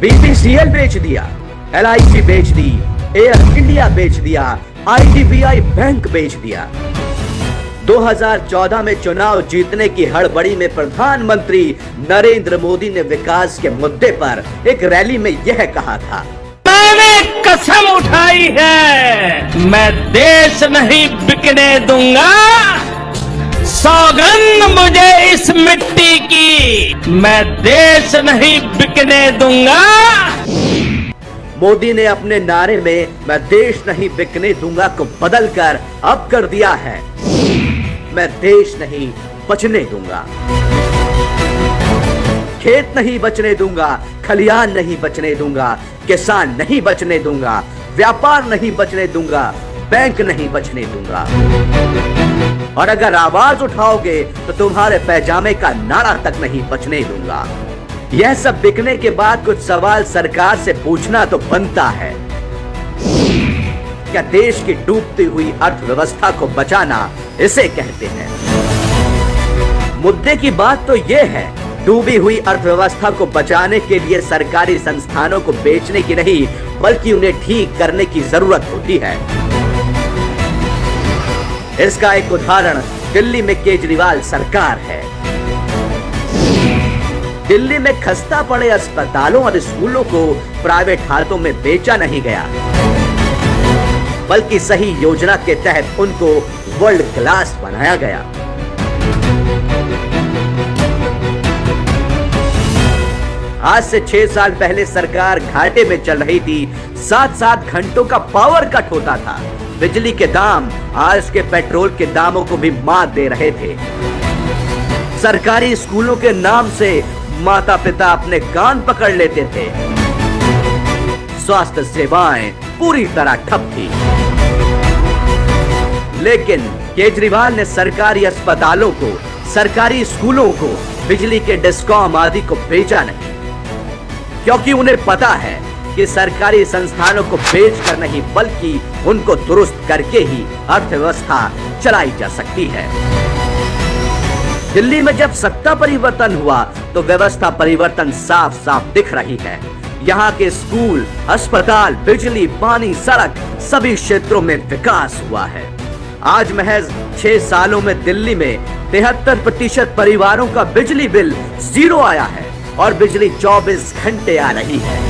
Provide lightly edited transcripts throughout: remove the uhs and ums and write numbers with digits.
BPCL बेच दिया, LIC बेच दी, एयर इंडिया बेच दिया, IDBI बैंक बेच दिया। 2014 में चुनाव जीतने की हड़बड़ी में प्रधानमंत्री नरेंद्र मोदी ने विकास के मुद्दे पर एक रैली में यह कहा था, मैंने कसम उठाई है, मैं देश नहीं बिकने दूंगा। सौगंध मुझे इस मिट्टी की, मैं देश नहीं बिकने दूंगा। मोदी ने अपने नारे में मैं देश नहीं बिकने दूंगा को बदलकर अब कर दिया है, मैं देश नहीं बचने दूंगा। खेत नहीं बचने दूंगा, खलियान नहीं बचने दूंगा, किसान नहीं बचने दूंगा, व्यापार नहीं बचने दूंगा, बैंक नहीं बचने दूंगा। और अगर आवाज उठाओगे तो तुम्हारे पैजामे का नाड़ा तक नहीं बचने दूंगा। यह सब बिकने के बाद कुछ सवाल सरकार से पूछना तो बनता है। क्या देश की डूबती हुई अर्थव्यवस्था को बचाना इसे कहते हैं? मुद्दे की बात तो यह है, डूबी हुई अर्थव्यवस्था को बचाने के लिए सरकारी संस्थानों को बेचने की नहीं, बल्कि उन्हें ठीक करने की जरूरत होती है। इसका एक उदाहरण दिल्ली में केजरीवाल सरकार है। दिल्ली में खस्ता पड़े अस्पतालों और स्कूलों को प्राइवेट हाथों में बेचा नहीं गया, बल्कि सही योजना के तहत उनको वर्ल्ड क्लास बनाया गया। आज से 6 साल पहले सरकार घाटे में चल रही थी। 7-7 घंटों का पावर कट होता था। बिजली के दाम आज के पेट्रोल के दामों को भी मात दे रहे थे। सरकारी स्कूलों के नाम से माता पिता अपने कान पकड़ लेते थे। स्वास्थ्य सेवाएं पूरी तरह ठप थी। लेकिन केजरीवाल ने सरकारी अस्पतालों को, सरकारी स्कूलों को, बिजली के डिस्कॉम आदि को बेचा नहीं, क्योंकि उन्हें पता है कि सरकारी संस्थानों को बेचकर नहीं, बल्कि उनको दुरुस्त करके ही अर्थव्यवस्था चलाई जा सकती है। दिल्ली में जब सत्ता परिवर्तन हुआ तो व्यवस्था परिवर्तन साफ साफ दिख रही है। यहाँ के स्कूल, अस्पताल, बिजली, पानी, सड़क सभी क्षेत्रों में विकास हुआ है। आज महज 6 सालों में दिल्ली में 73% परिवारों का बिजली बिल 0 आया है और बिजली 24 घंटे आ रही है।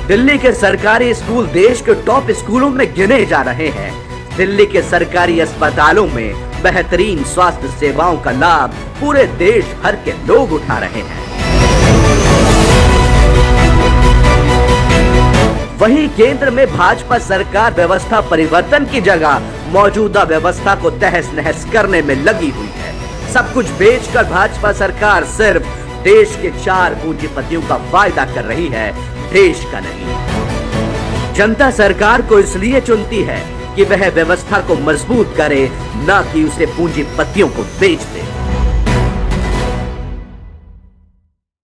दिल्ली के सरकारी स्कूल देश के टॉप स्कूलों में गिने जा रहे हैं। दिल्ली के सरकारी अस्पतालों में बेहतरीन स्वास्थ्य सेवाओं का लाभ पूरे देश भर के लोग उठा रहे हैं। वहीं केंद्र में भाजपा सरकार व्यवस्था परिवर्तन की जगह मौजूदा व्यवस्था को तहस नहस करने में लगी हुई है। सब कुछ बेचकर भाजपा सरकार सिर्फ देश के 4 पूंजीपतियों का फायदा कर रही है, देश का नहीं। जनता सरकार को इसलिए चुनती है कि वह व्यवस्था को मजबूत करे, न कि उसे पूंजीपतियों को बेच दे।